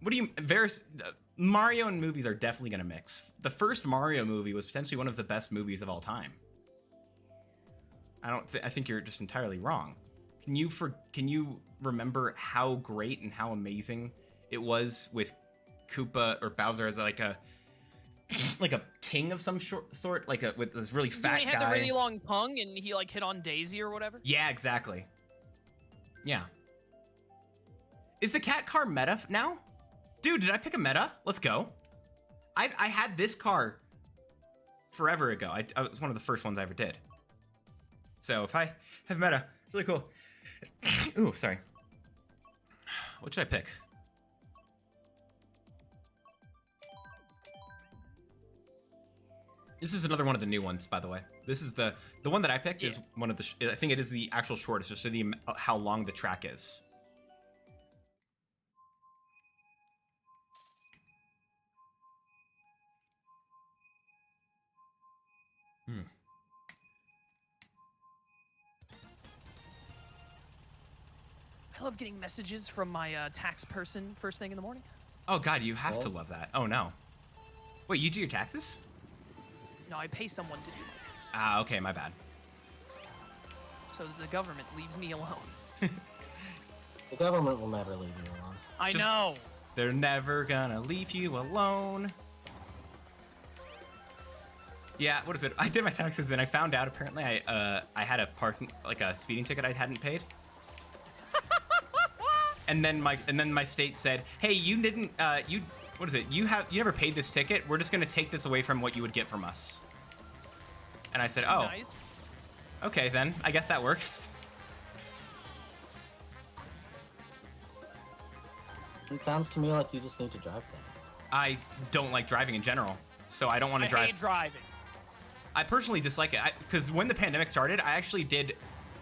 What do you... Mario and movies are definitely going to mix. The first Mario movie was potentially one of the best movies of all time. I think you're just entirely wrong. Can you remember how great and how amazing it was with Koopa or Bowser as like a king of some sort, with this really fat guy. He had the really long tongue and he like hit on Daisy or whatever. Yeah, exactly. Yeah. Is the cat car meta now? Dude, did I pick a meta? Let's go. I had this car forever ago. I was one of the first ones I ever did. So if I have meta, it's really cool. Ooh, sorry. What should I pick? This is another one of the new ones, by the way. This is the one that I picked is one of the, I think it is the actual shortest, just the how long the track is. I love getting messages from my tax person first thing in the morning. Oh God, you have to love that. Oh no. Wait, you do your taxes? No, I pay someone to do my taxes. Ah, okay, my bad. So the government leaves me alone. The government will never leave you alone. I know. They're never gonna leave you alone. Yeah, what is it? I did my taxes and I found out apparently I had a a speeding ticket I hadn't paid. and then my state said, "Hey, you didn't what is it? You never paid this ticket. We're just gonna take this away from what you would get from us." And I said, "Oh, nice. Okay, then I guess that works." It sounds to me like you just need to drive them. I don't like driving in general, so I don't want to drive. I hate driving. I personally dislike it because when the pandemic started, I actually did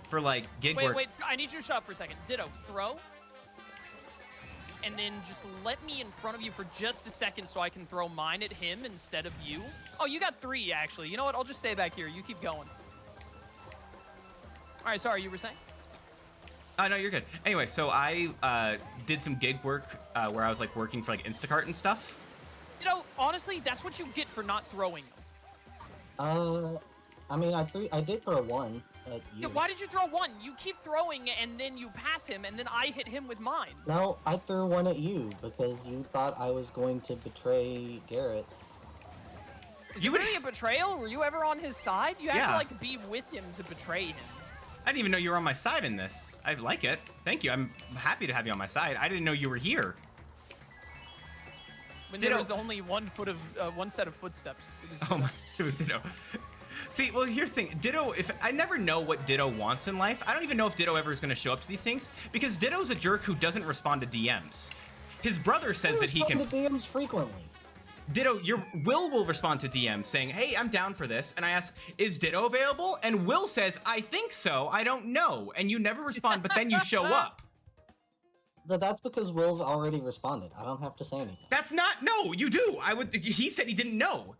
for like gig work. Wait, I need you to shut up for a second. Ditto, throw. And then just let me in front of you for just a second so I can throw mine at him instead of you. Oh, you got 3, actually. You know what? I'll just stay back here. You keep going. All right, sorry, you were saying? No, you're good. Anyway, so I did some gig work where I was like working for like Instacart and stuff. You know, honestly, that's what you get for not throwing. I mean, I did throw 1 at you. Yeah, why did you throw 1? You keep throwing and then you pass him and then I hit him with mine. No, I threw 1 at you because you thought I was going to betray Garrett. Is it really a betrayal? Were you ever on his side? You have to like be with him to betray him. I didn't even know you were on my side in this. I like it. Thank you. I'm happy to have you on my side. I didn't know you were here. When there was only one set of footsteps. It was Ditto. It was Ditto. See, well, here's the thing. Ditto, if I never know what Ditto wants in life, I don't even know if Ditto ever is going to show up to these things because Ditto's a jerk who doesn't respond to DMs. His brother says that he can. To DMs frequently. Ditto, Will respond to DMs saying, "Hey, I'm down for this," and I ask, "Is Ditto available?" And Will says, "I think so. I don't know." And you never respond, but then you show up. But that's because Will's already responded. I don't have to say anything. That's not. No, you do. He said he didn't know.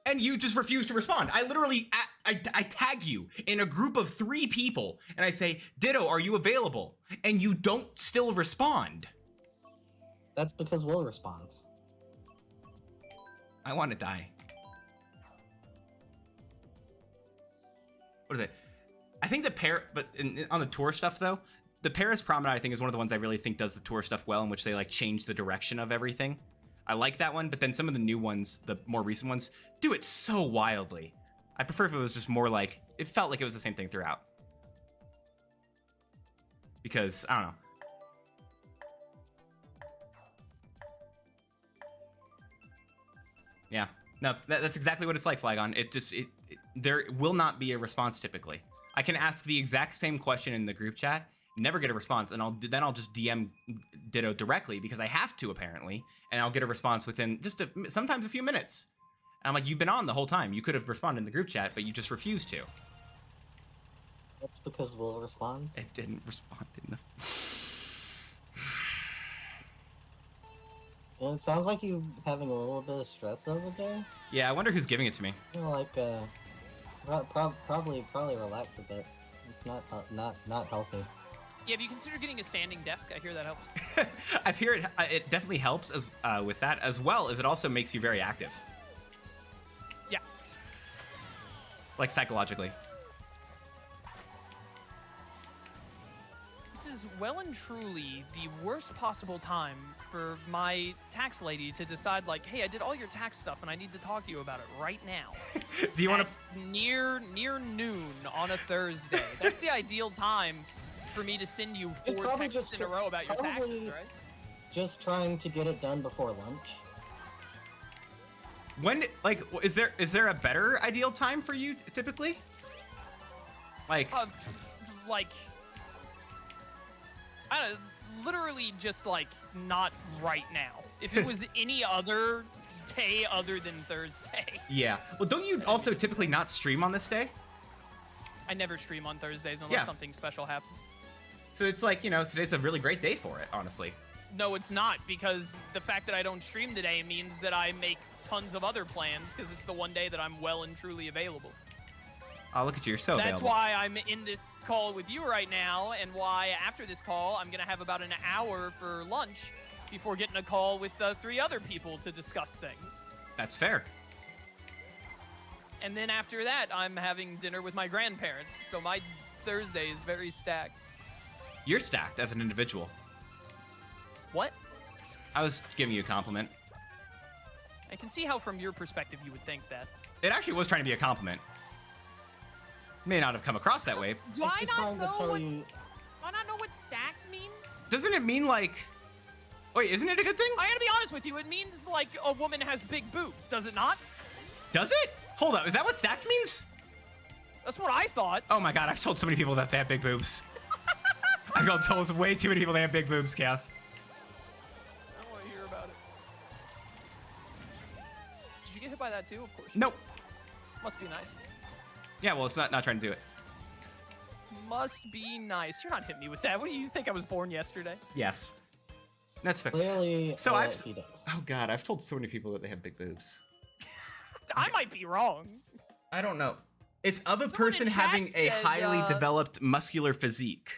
And you just refuse to respond. I literally, I tag you in a group of 3 people, and I say, "Ditto, are you available?" And you don't still respond. That's because Will responds. I want to die. What is it? I think on the tour stuff though, the Paris Promenade I think is one of the ones I really think does the tour stuff well, in which they like change the direction of everything. I like that one, but then some of the new ones, the more recent ones, do it so wildly. I prefer if it was just more like, it felt like it was the same thing throughout. Because, I don't know. Yeah, no, that's exactly what it's like, Flagon. There will not be a response typically. I can ask the exact same question in the group chat, never get a response, and then I'll just DM Ditto directly because I have to apparently, and I'll get a response within sometimes a few minutes. And I'm like, "You've been on the whole time. You could have responded in the group chat, but you just refused to." That's because Will responds. It didn't respond in the. Well, it sounds like you're having a little bit of stress over there. Yeah, I wonder who's giving it to me. You know, like, probably relax a bit. It's not healthy. Yeah, have you considered getting a standing desk? I hear that helps. I've heard it definitely helps as with that, as well as it also makes you very active, Yeah. like psychologically. This is well and truly the worst possible time for my tax lady to decide, like, hey, I did all your tax stuff and I need to talk to you about it right now. Do you want to near noon on a Thursday? That's the ideal time for me to send you 4 texts in a row about your taxes, right? Just trying to get it done before lunch. When, like, is there a better ideal time for you typically? Like, I don't know, literally just like not right now. If it was any other day other than Thursday. yeah. Well, don't you also typically not stream on this day? I never stream on Thursdays unless something special happens. So it's like, you know, today's a really great day for it, honestly. No, it's not, because the fact that I don't stream today means that I make tons of other plans because it's the one day that I'm well and truly available. Oh, look at you, you're so That's available. why I'm in this call with you right now, and why after this call, I'm going to have about an hour for lunch before getting a call with 3 other people to discuss things. That's fair. And then after that, I'm having dinner with my grandparents, so my Thursday is very stacked. You're stacked as an individual. What? I was giving you a compliment. I can see how from your perspective you would think that. It actually was trying to be a compliment. May not have come across that way. Do I not know what stacked means? Doesn't it mean like... Wait, isn't it a good thing? I gotta be honest with you, it means like a woman has big boobs, does it not? Does it? Hold up, is that what stacked means? That's what I thought. Oh my god, I've told so many people that they have big boobs. I've told way too many people they have big boobs, Chaos. I don't want to hear about it. Did you get hit by that too? Of course. Nope. Must be nice. Yeah, well, it's not trying to do it. Must be nice. You're not hitting me with that. What do you think? I was born yesterday? Yes. That's fair. Clearly, So he does. Oh god, I've told so many people that they have big boobs. I might be wrong. I don't know. It's of a Someone person in chat having a said, highly developed muscular physique.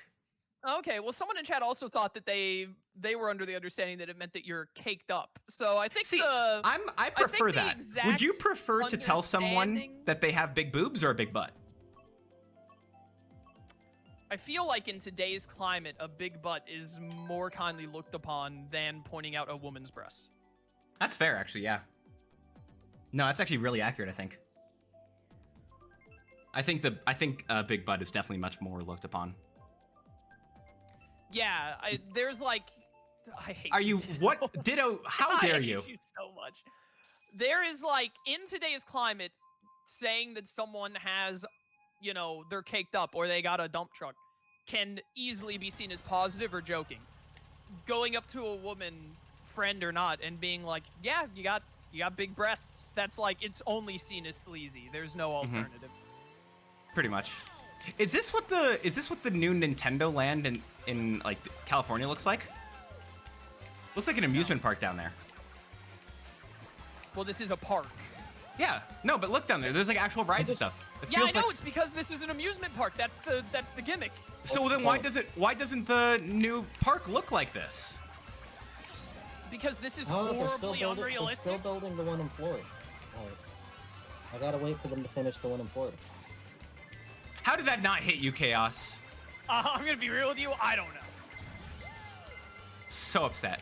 Okay, well, someone in chat also thought that they were under the understanding that it meant that you're caked up. So I think I prefer that. Would you prefer to tell someone that they have big boobs or a big butt? I feel like in today's climate, a big butt is more kindly looked upon than pointing out a woman's breasts. That's fair, actually, yeah. No, that's actually really accurate, I think. I think a big butt is definitely much more looked upon. Yeah, there's like... I hate Are you... Ditto. What? Ditto, how dare you? I hate you so much. There is like, in today's climate, saying that someone has, you know, they're caked up or they got a dump truck can easily be seen as positive or joking. Going up to a woman, friend or not, and being like, yeah, you got big breasts. That's like, it's only seen as sleazy. There's no alternative. Pretty much. Is this what the new Nintendo Land in like California looks like? Looks like an amusement park down there. Well, this is a park. Yeah. No, but look down there. There's like actual ride stuff. It Yeah, I feels know. like... It's because this is an amusement park. That's the gimmick. So then why doesn't the new park look like this? Because this is Oh, horribly unrealistic. They're still building the one in Florida. Like, I gotta wait for them to finish the one in Florida. How did that not hit you, Chaos? I'm gonna be real with you. I don't know. So upset.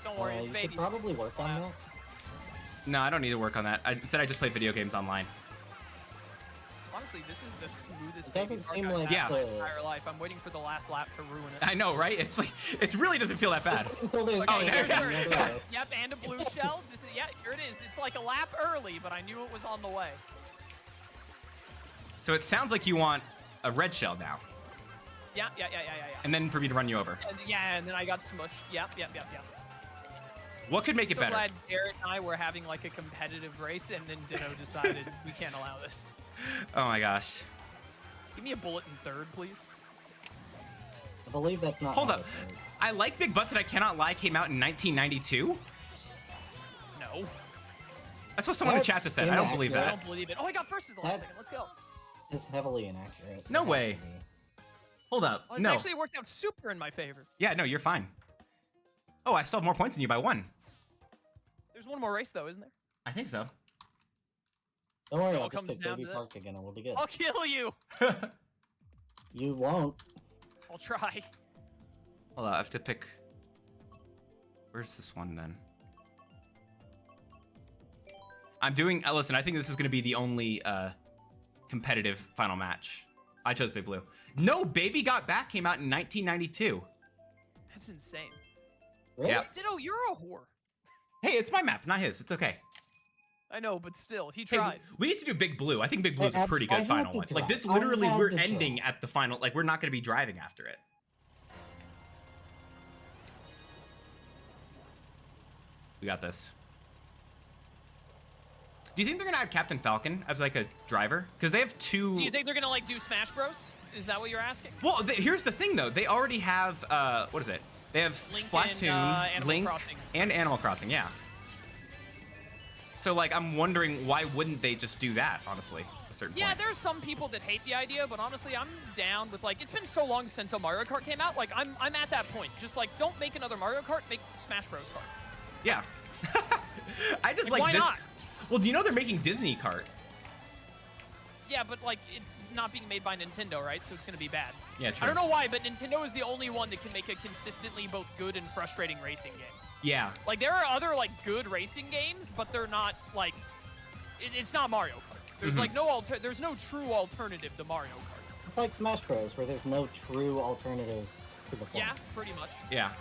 Don't worry, it's You baby. could probably work on that. No, I don't need to work on that. Instead, I just play video games online. Honestly, this is the smoothest It baby doesn't park seem I've like had in my the- entire life. I'm waiting for the last lap to ruin it. I know, right? It's like, it really doesn't feel that bad. Until they Okay, no, here's no, where it no. is. Yep, and a blue shell. This is, yeah, here it is. It's like a lap early, but I knew it was on the way. So it sounds like you want a red shell now, Yeah. and then for me to run you over. And then I got smushed. Yep. What could make it So better? glad Garrett and I were having like a competitive race, and then Ditto decided we can't allow this. Oh my gosh. Give me a bullet in third, please. I believe that's not. Hold how up. it works. I Like Big Butts and I Cannot Lie came out in 1992? No. That's what someone in That's chat just said. I don't believe inaccurate. I don't believe it. Oh, I got first at the last second. Let's go. It's heavily inaccurate. No It has way. to be. Hold up. Well, this No. actually worked out super in my favor. Yeah, no, you're fine. Oh, I still have more points than you by 1. There's one more race, though, isn't there? I think so. Don't worry, It all I'll just comes pick down Baby to this. Park again and we'll be good. I'll kill you. You won't. I'll try. Hold on, I have to pick... Where's this one, then? I'm doing... listen, I think this is going to be the only competitive final match. I chose Big Blue. No, Baby Got Back came out in 1992. That's insane. Really? Yeah. Ditto, you're a whore. Hey, it's my map, not his. It's okay. I know, but still, he Hey, tried. we get to do Big Blue. I think Big Blue is a pretty I good had final to one. Like, drive. this I literally, had we're to ending drive. at the final. Like, we're not going to be driving after it. We got this. Do you think they're going to add Captain Falcon as, like, a driver? Because they have 2... Do you think they're gonna like do Smash Bros? Is that what you're asking? Well, here's the thing, though. They already have, what is it? They have Link Splatoon, and, Animal Link, Crossing. and Animal Crossing, yeah. So, like, I'm wondering why wouldn't they just do that, honestly, at a certain Yeah, point. there's some people that hate the idea, but honestly, I'm down with, like, it's been so long since a Mario Kart came out, like, I'm at that point. Just, like, don't make another Mario Kart, make Smash Bros. Kart. Yeah. I just Like, like why this. not? Well, do you know they're making Disney Kart? Yeah, but, like, it's not being made by Nintendo, right? So it's gonna be bad. Yeah, true. I don't know why, but Nintendo is the only one that can make a consistently both good and frustrating racing game. Yeah. Like, there are other, like, good racing games, but they're not, like, it's not Mario Kart. There's, Mhm. like, there's no true alternative to Mario Kart. It's like Smash Bros, where there's no true alternative to the form. Yeah, pretty much. Yeah.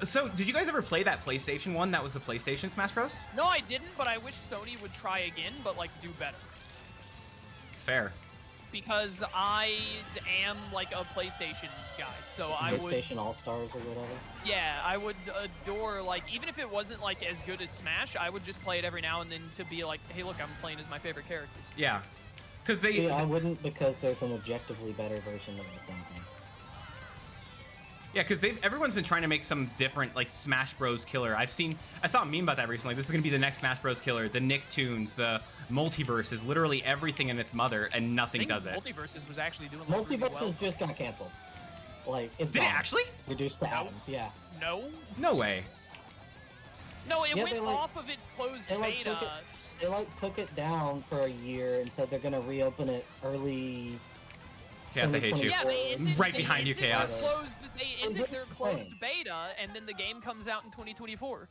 So, did you guys ever play that PlayStation one that was the PlayStation Smash Bros? No, I didn't, but I wish Sony would try again, but, like, do better. Fair. Because I am, like, a PlayStation guy, so I would... PlayStation All-Stars or whatever. Yeah, I would adore, like, even if it wasn't, like, as good as Smash, I would just play it every now and then to be like, hey, look, I'm playing as my favorite characters. Yeah. Because they... See, I wouldn't, because there's an objectively better version of the same thing. Yeah, because everyone's been trying to make some different, like, Smash Bros. Killer. I saw a meme about that recently. This is going to be the next Smash Bros. Killer. The Nicktoons, the Multiverse is literally everything in its mother, and nothing does it. Multiverses was actually doing, like, really Multiverses well. just got canceled. Like, it's Did it gone. actually? Reduced to atoms, yeah. No? No way. No, it Yeah, went they, like- off of its closed They, like, beta. took it down for a year and said they're gonna reopen it early. Chaos, I hate you. Yeah, they ended, Right behind you, their Chaos. They ended their Here's the closed thing. beta, and then the game comes out in 2024.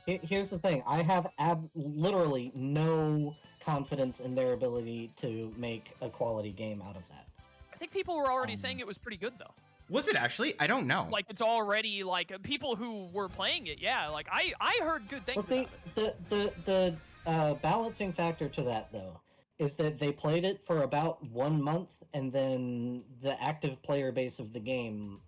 Here's the thing: I have literally no confidence in their ability to make a quality game out of that. I think people were already saying it was pretty good, though. Was it actually? I don't know. Like, it's already, like, people who were playing it, yeah. Like, I heard good things Well, see, about it. the balancing factor to that though is that they played it for about 1 month, and then the active player base of the game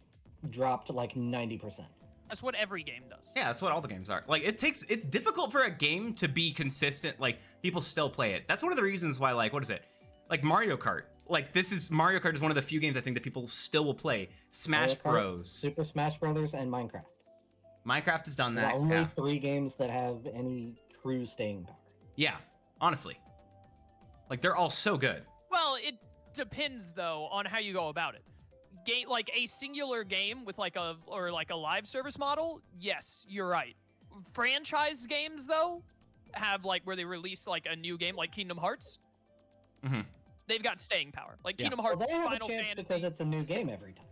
dropped like 90%. That's what every game does. Yeah, that's what all the games are. Like, it's difficult for a game to be consistent. Like, people still play it. That's one of the reasons why, like, what is it? Like, Mario Kart. Like, Mario Kart is one of the few games I think that people still will play. Smash Mario Kart, Bros. Super Smash Brothers, and Minecraft. Minecraft has done The that. only Yeah. 3 games that have any true staying power. Yeah, honestly. Like, they're all so good. Well, it depends, though, on how you go about it. Like, a singular game with, like, a live service model, yes, you're right. Franchised games, though, have, like, where they release, like, a new game, like Kingdom Hearts. Mhm. They've got staying power. Like, Yeah. Kingdom Well, Hearts, they have Final a chance Fantasy. because it's a new game every time.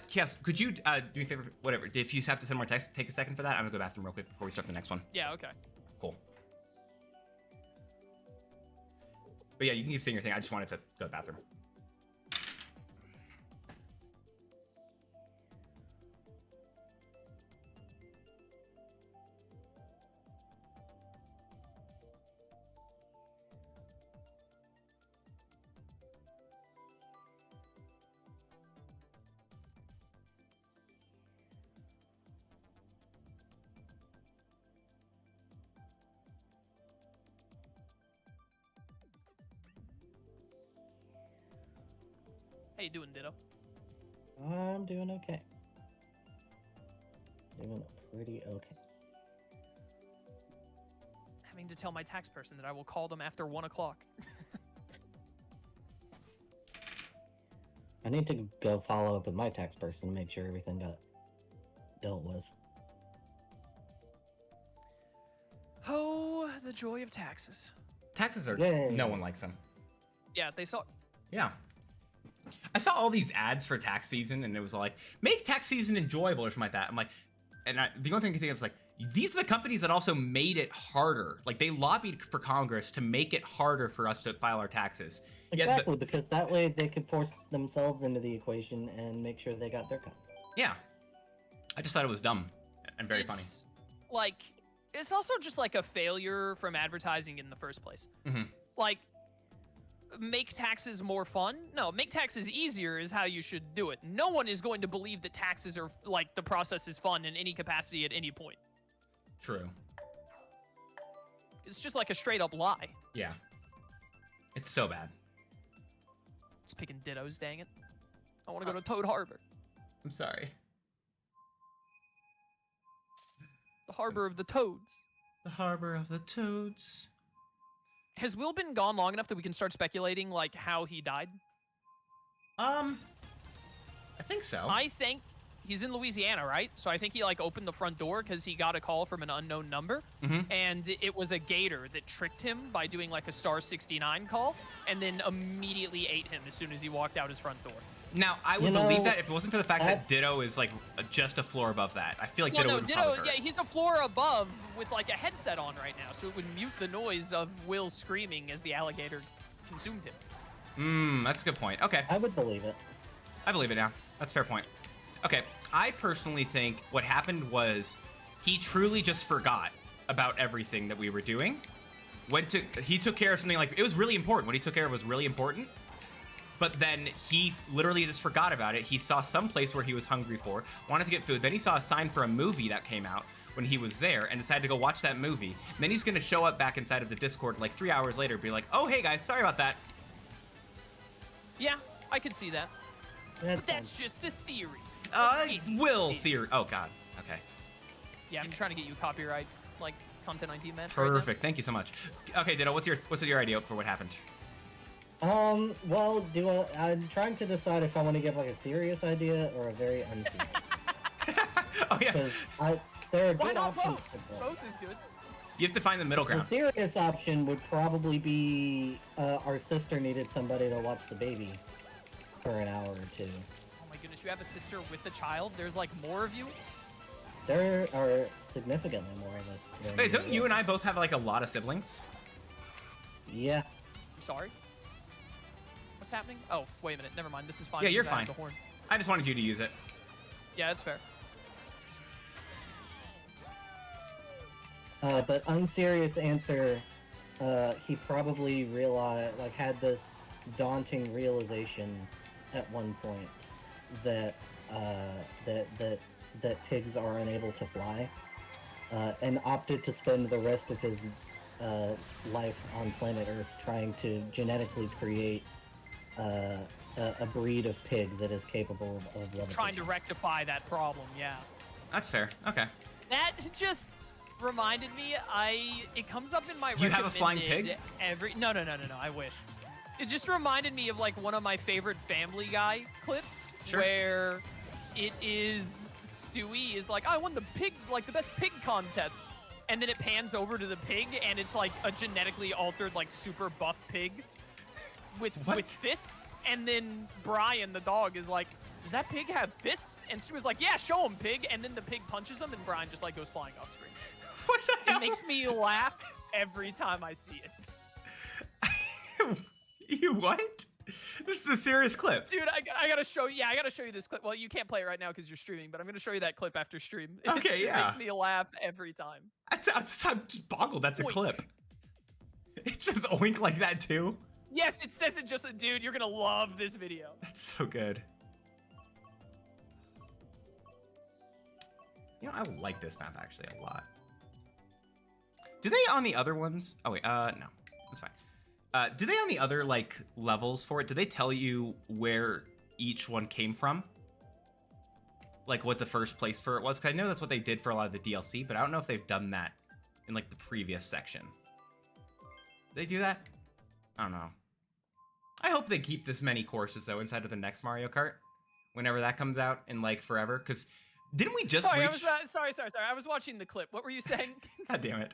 Kios, could you do me a favor? Whatever. If you have to send more text, take a second for that. I'm gonna go to the bathroom real quick before we start the next one. Yeah, okay. Cool. But yeah, you can keep saying your thing. I just wanted to go to the bathroom. How you doing, Ditto? I'm doing okay. Doing pretty okay. Having to tell my tax person that I will call them after 1 o'clock. I need to go follow up with my tax person to make sure everything got dealt with. Oh, the joy of taxes. Taxes are, Yay. no one likes them. Yeah, they suck. Yeah. I saw all these ads for tax season, and it was like, make tax season enjoyable or something like that. I'm like, the only thing I can think of is like, these are the companies that also made it harder. Like, they lobbied for Congress to make it harder for us to file our taxes. Exactly, because that way they could force themselves into the equation and make sure they got their cut. Yeah. I just thought it was dumb and very funny. Like, it's also just like a failure from advertising in the first place. Mm-hmm. Like, make taxes more fun? No, make taxes easier is how you should do it. No one is going to believe that taxes are, like, the process is fun in any capacity at any point. True. It's just like a straight up lie. Yeah. It's so bad. Just picking dittos, dang it. I want to go to Toad Harbor. I'm sorry. The harbor of the toads. The harbor of the toads. Has Will been gone long enough that we can start speculating, like, how he died? I think so. I think he's in Louisiana, right? So I think he, like, opened the front door because he got a call from an unknown number. Mm-hmm. And it was a gator that tricked him by doing, like, a star 69 call and then immediately ate him as soon as he walked out his front door. Now, I would You believe know, that if it wasn't for the fact that that's- Ditto is, like, just a floor above that. I feel like Well, Ditto no, would Ditto, probably hurt. yeah, he's a floor above with, like, a headset on right now, so it would mute the noise of Will screaming as the alligator consumed him. That's a good point. Okay. I would believe it. I believe it now. That's a fair point. Okay, I personally think what happened was he truly just forgot about everything that we were doing. He took care of something like, it was really important. What he took care of was really important. But then he literally just forgot about it. He saw some place where he was hungry for, wanted to get food. Then he saw a sign for a movie that came out when he was there and decided to go watch that movie. And then he's gonna show up back inside of the Discord like 3 hours later, be like, oh, hey guys, sorry about that. Yeah, I could see that. That But that's sounds- just a theory. Will theory. Oh God. Okay. Yeah, I'm trying to get you copyright, like, Content ID match. right now. Perfect. Thank you so much. Okay, Ditto, what's your idea for what happened? Well, I'm trying to decide if I want to give like a serious idea or a very unserious. Oh yeah. Because there are Why good not options both? to play. Both is good. You have to find the middle The ground. serious option would probably be our sister needed somebody to watch the baby for an hour or two. Oh my goodness, you have a sister with a child? There's, like, more of you? There are significantly more of us. Than Wait, don't you and I both have like a lot of siblings? Yeah. I'm sorry. What's happening? Oh, wait a minute. Never mind. This is fine. Yeah, you're because I have fine. The horn. I just wanted you to use it. Yeah, that's fair. But unserious answer, he probably had this daunting realization at one point that that pigs are unable to fly, and opted to spend the rest of his life on planet Earth trying to genetically create a breed of pig that is capable of levitation. Trying to rectify that problem, yeah. That's fair. Okay. That just reminded me, it comes up in my You have a flying recommended pig? No, I wish. It just reminded me of, like, one of my favorite Family Guy clips. Sure. Where it is Stewie is like, I won the pig, like, the best pig contest. And then it pans over to the pig, and it's, like, a genetically altered, like, super buff pig with fists. And then Brian, the dog, is like, does that pig have fists? And Stewie's like, yeah, show him, pig. And then the pig punches him, and Brian just, like, goes flying off screen. What the hell? It makes me laugh every time I see it. You what? This is a serious clip. Dude, I gotta show you. Yeah, I gotta show you this clip. Well, you can't play it right now because you're streaming, but I'm gonna show you that clip after stream. Okay, It yeah. makes me laugh every time. I'm just boggled. That's a Oink. clip. It says oink like that too. Yes, it says it just, dude, you're gonna love this video. That's so good. You know, I like this map actually a lot. Do they on the other ones? Oh wait, no, that's fine. Do they on the other like levels for it? Do they tell you where each one came from? Like what the first place for it was? 'Cause I know that's what they did for a lot of the DLC, but I don't know if they've done that in like the previous section. Did they do that? I don't know. I hope they keep this many courses though inside of the next Mario Kart, whenever that comes out in like forever. Because didn't we just Sorry, reach? sorry. I was watching the clip. What were you saying? God damn it!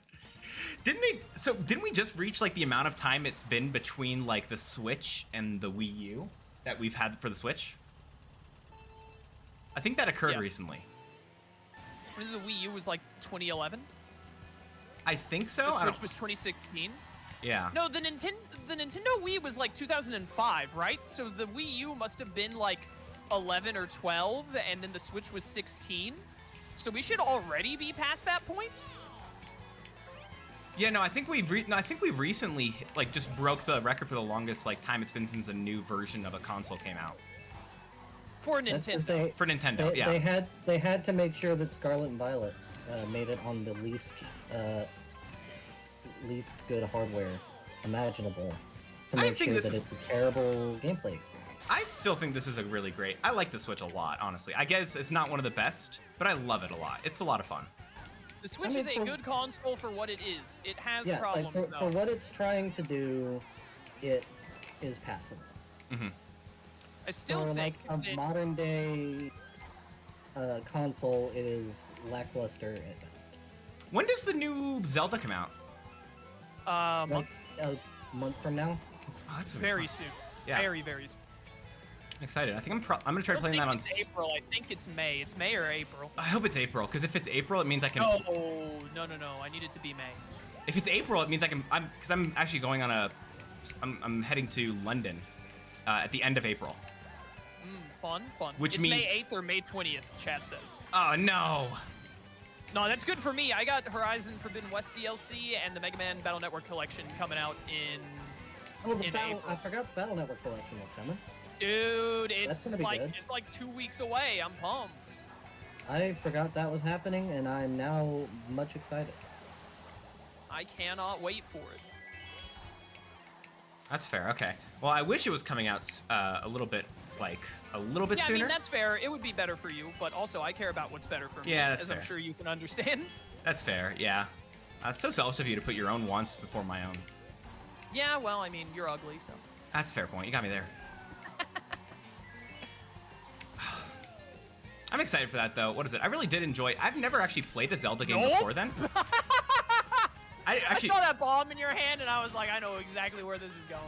Didn't we just reach like the amount of time it's been between like the Switch and the Wii U that we've had for the Switch? I think that occurred Yes. recently. When the Wii U was like 2011. I think so. The I Switch don't- was 2016. Yeah. No, the Nintendo Wii was like 2005, right? So the Wii U must have been like 11 or 12, and then the Switch was 16. So we should already be past that point. Yeah, no, I think we've recently like just broke the record for the longest like time it's been since a new version of a console came out For That's 'cause Nintendo. for Nintendo. They, Yeah, they had to make sure that Scarlet and Violet made it on the least good hardware imaginable to I make think sure this that is- it's a terrible gameplay experience. I still think this is a really great. I like the Switch a lot, honestly. I guess it's not one of the best, but I love it a lot. It's a lot of fun. The Switch I mean, is a for- good console for what it is. It has Yeah, like problems, for though. what it's trying to do, it is passable. I still For think like a that modern day console, it is lackluster at best. When does the new Zelda come out? Like a month from now. Oh, that's very fun. soon. Yeah. Very, very soon. I'm excited. I think I'm gonna I try don't playing think that on. it's April. I think it's May. It's May or April. I hope it's April, because if it's April, it means I can. No. I need it to be May. If it's April, it means I can. I'm actually going on a. I'm heading to London at the end of April. Fun. Which it's means- May 8th or May 20th, chat says. Oh no! No, that's good for me. I got Horizon Forbidden West DLC and the Mega Man Battle Network Collection coming out in... Oh, the In Battle, April. I forgot the Battle Network collection was coming. Dude, it's gonna be like good. it's like 2 weeks away. I'm pumped. I forgot that was happening, and I'm now much excited. I cannot wait for it. That's fair. Okay. Well, I wish it was coming out a little bit Yeah, sooner. I mean, that's fair. It would be better for you, but also I care about what's better for me, Yeah, that's as I'm fair. sure you can understand. That's fair. Yeah. It's so selfish of you to put your own wants before my own. Yeah, well, I mean, you're ugly, so... That's a fair point. You got me there. I'm excited for that, though. What is it? I really did enjoy. I've never actually played a Zelda game Nope. before then. I actually, I saw that bomb in your hand, and I was like, I know exactly where this is going.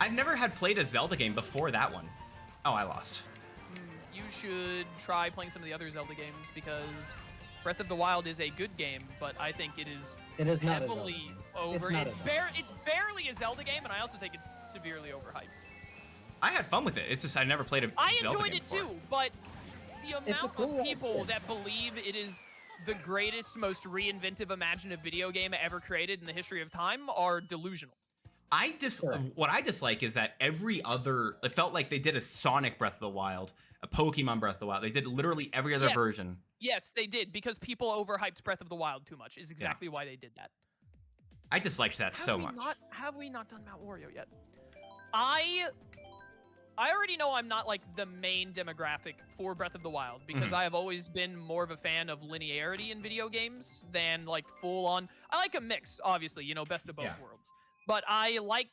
I've never had played a Zelda game before that one. Oh, I lost. You should try playing some of the other Zelda games, because Breath of the Wild is a good game, but I think it is It is not a Zelda heavily game. over. not a It's, Zelda. it's barely a Zelda game, and I also think it's severely overhyped. I had fun with it. It's just I never played a I Zelda enjoyed game it before. too, but the It's a amount cool of people idea. that believe it is the greatest, most reinventive, imaginative video game ever created in the history of time are delusional. Correct. What I dislike is that every other, it felt like they did a Sonic Breath of the Wild, a Pokemon Breath of the Wild. They did literally every other Yes. version. Yes, they did, because people overhyped Breath of the Wild too much, is exactly why they did that. I disliked that so much. Have we not done Mount Wario yet? I already know I'm not like the main demographic for Breath of the Wild, because I have always been more of a fan of linearity in video games than like full on. I like a mix, obviously, you know, best of both Yeah. worlds. But I like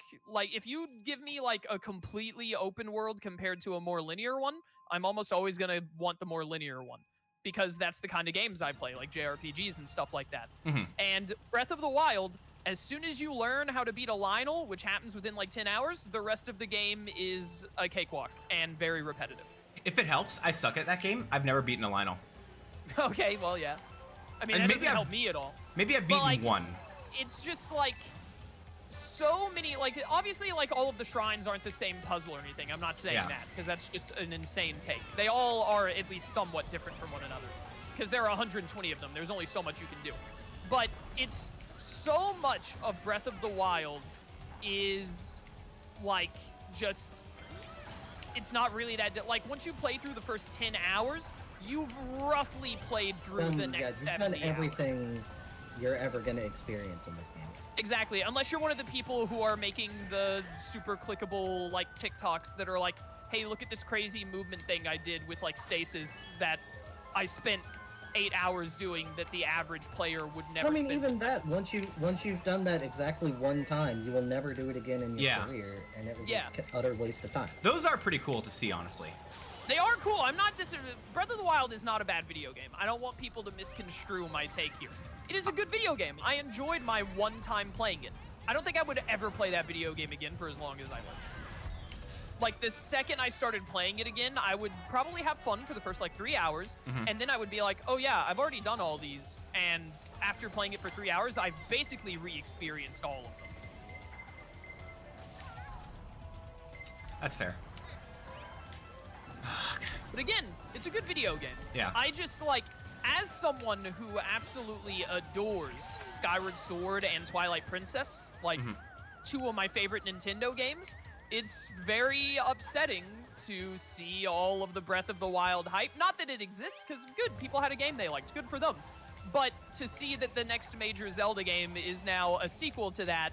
if you give me like a completely open world compared to a more linear one, I'm almost always gonna want the more linear one, because that's the kind of games I play, like JRPGs and stuff like that. Mhm. And Breath of the Wild, as soon as you learn how to beat a Lionel, which happens within like 10 hours, the rest of the game is a cakewalk and very repetitive. If it helps, I suck at that game. I've never beaten a Lionel. Okay, well, yeah. I mean, And that maybe doesn't I've- help me at all. Maybe I've But, beaten like, one. It's just like so many, like, obviously, like, all of the shrines aren't the same puzzle or anything. I'm not saying Yeah. that, because that's just an insane take. They all are at least somewhat different from one another, because there are 120 of them. There's only so much you can do. But it's so much of Breath of the Wild is, like, just... It's not really that... Like, once you play through the first 10 hours, you've roughly played through the next you've 70 done hours. everything you're ever going to experience in this game. Exactly, unless you're one of the people who are making the super clickable, like, TikToks that are like, hey, look at this crazy movement thing I did with, like, stasis that I spent 8 hours doing that the average player would never I mean, spend. even that, once you've done that exactly one time, you will never do it again in your career, and it was an utter waste of time. Those are pretty cool to see, honestly. They are cool. I'm not Breath of the Wild is not a bad video game. I don't want people to misconstrue my take here. It is a good video game. I enjoyed my one time playing it. I don't think I would ever play that video game again for as long as I live. Like, the second I started playing it again, I would probably have fun for the first, like, 3 hours, and then I would be like, oh yeah, I've already done all these, and after playing it for 3 hours, I've basically re-experienced all of them. That's fair. But again, it's a good video game. Yeah. I just, like, as someone who absolutely adores Skyward Sword and Twilight Princess, like, two of my favorite Nintendo games, it's very upsetting to see all of the Breath of the Wild hype. Not that it exists, because good, people had a game they liked, good for them. But to see that the next major Zelda game is now a sequel to that,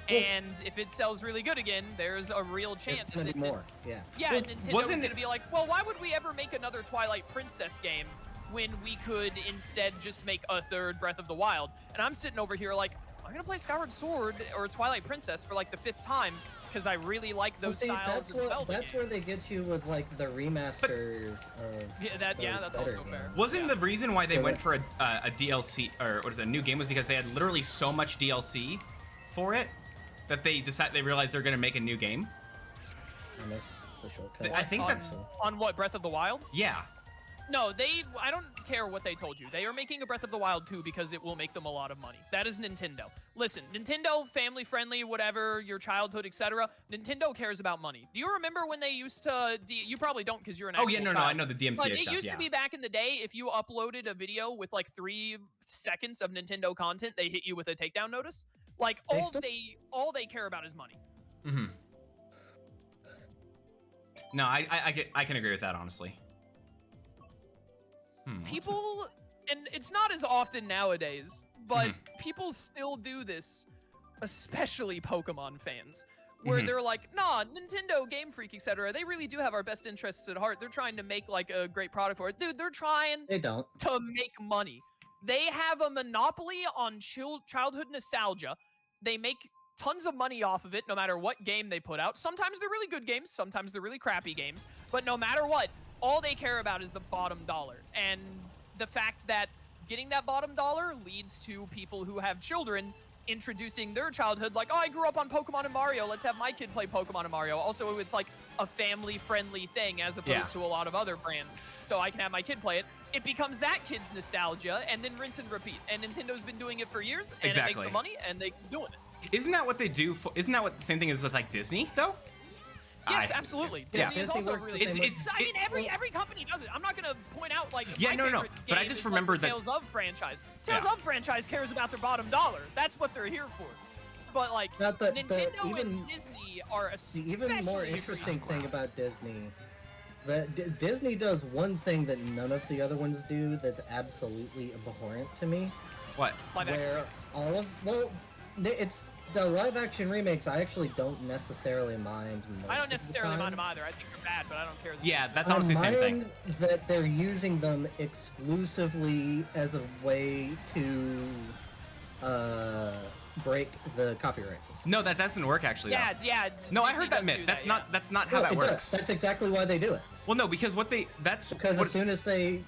and if it sells really good again, there's a real chance that more. Yeah. Yeah, well, Nintendo's gonna be like, well, why would we ever make another Twilight Princess game when we could instead just make a third Breath of the Wild? And I'm sitting over here like, I'm gonna play Skyward Sword or Twilight Princess for like the 5th time because I really like those styles of Zelda That's where they get you with like the remasters of. That's also fair. Wasn't the reason why they went for a DLC or what is it, a new game was because they had literally so much DLC for it that they realized they're gonna make a new game? I miss the shortcut. I think that's on what, Breath of the Wild? Yeah. No, I don't care what they told you. They are making a Breath of the Wild 2 because it will make them a lot of money. That is Nintendo. Listen, Nintendo, family friendly, whatever, your childhood, etc. Nintendo cares about money. Do you remember when they used to, you probably don't because you're an actual child. I know the DMCA But stuff, it used to be back in the day, if you uploaded a video with like 3 seconds of Nintendo content, they hit you with a takedown notice. Like, all they care about is money. No, I can agree with that, honestly. People, and it's not as often nowadays, but people still do this, especially Pokemon fans, where they're like, nah, Nintendo, Game Freak, etc., they really do have our best interests at heart. They're trying to make like a great product for it. Dude, they're trying to make money. They have a monopoly on childhood nostalgia. They make tons of money off of it no matter what game they put out. Sometimes they're really good games, sometimes they're really crappy games, but no matter what, all they care about is the bottom dollar. And the fact that getting that bottom dollar leads to people who have children introducing their childhood like, oh, I grew up on Pokemon and Mario, let's have my kid play Pokemon and Mario. Also, it's like a family-friendly thing as opposed to a lot of other brands, so I can have my kid play it. It becomes that kid's nostalgia, and then rinse and repeat. And Nintendo's been doing it for years, and it makes the money, and they keep doing it. Isn't that what they do? Isn't that what the same thing is with like Disney, though? Yes, absolutely. Disney is also really. I mean, every company does it. I'm not gonna point out like. No. But I just remember that Tales of franchise. Tales of franchise cares about their bottom dollar. That's what they're here for. But like, Nintendo and Disney are especially. The even more interesting thing about Disney, that Disney does one thing that none of the other ones do that's absolutely abhorrent to me. What? Where it's. The live-action remakes, I actually don't necessarily mind. I don't necessarily mind them either. I think they're bad, but I don't care. Yeah, that's honestly the same thing. That they're using them exclusively as a way to break the copyright system. No, that doesn't work actually. Yeah. No, I heard that myth. That's not how that works. That's exactly why they do it. Well, no, because as soon as they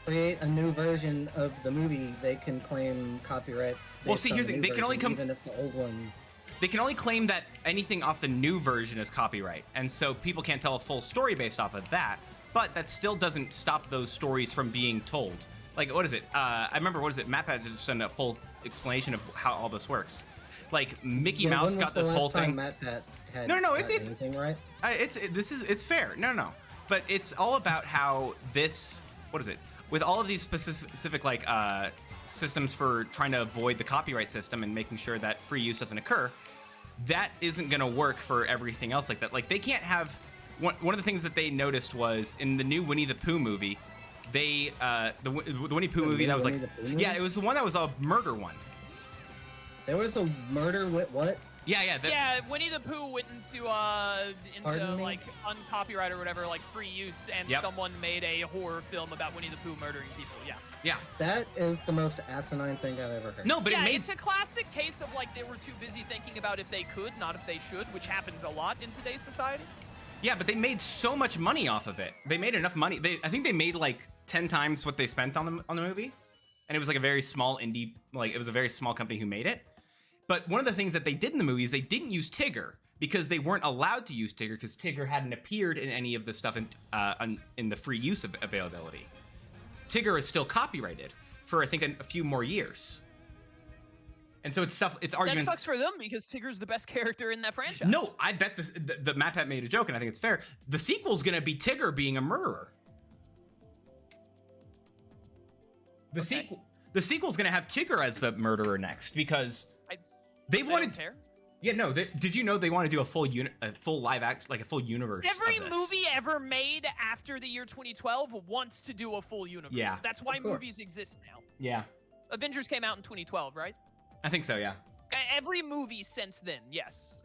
create a new version of the movie, they can claim copyright. Well, see, here's the thing. They can only even if the old one. They can only claim that anything off the new version is copyright, and so people can't tell a full story based off of that. But that still doesn't stop those stories from being told. Like, what is it? I remember, what is it? Matt had just done a full explanation of how all this works. Like, Mickey Mouse got this whole thing. No, it's right. It's fair. No. But it's all about how this. What is it? With all of these specific like systems for trying to avoid the copyright system and making sure that free use doesn't occur, that isn't going to work for everything else like that. Like, they can't have one of the things that they noticed was in the new Winnie the Pooh movie, they the Winnie Pooh movie that was like, yeah, it was the one that was a murder one. There was a murder with what? Yeah, Yeah, Winnie the Pooh went into Pardon me? like uncopyright or whatever, like free use, and Yep. someone made a horror film about Winnie the Pooh murdering people. Yeah. Yeah. That is the most asinine thing I've ever heard. No, but Yeah, it made it's a classic case of like they were too busy thinking about if they could, not if they should, which happens a lot in today's society. Yeah, but they made so much money off of it. They made enough money. I think they made like 10 times what they spent on the movie. And it was like a very small indie, like it was a very small company who made it. But one of the things that they did in the movie is they didn't use Tigger because they weren't allowed to use Tigger because Tigger hadn't appeared in any of the stuff in the free use of availability. Tigger is still copyrighted for I think a few more years. And so it's arguments. That sucks for them because Tigger's the best character in that franchise. No, I bet the MatPat made a joke, and I think it's fair. The sequel's gonna be Tigger being a murderer. The sequel's gonna have Tigger as the murderer next because they wanted. Care. Yeah, no. Did you know they want to do a full live act, like a full universe? Every of this. movie ever made after the year 2012 wants to do a full universe. Yeah. That's why Of course. movies exist now. Yeah, Avengers came out in 2012, right? I think so. Yeah. Every movie since then, yes.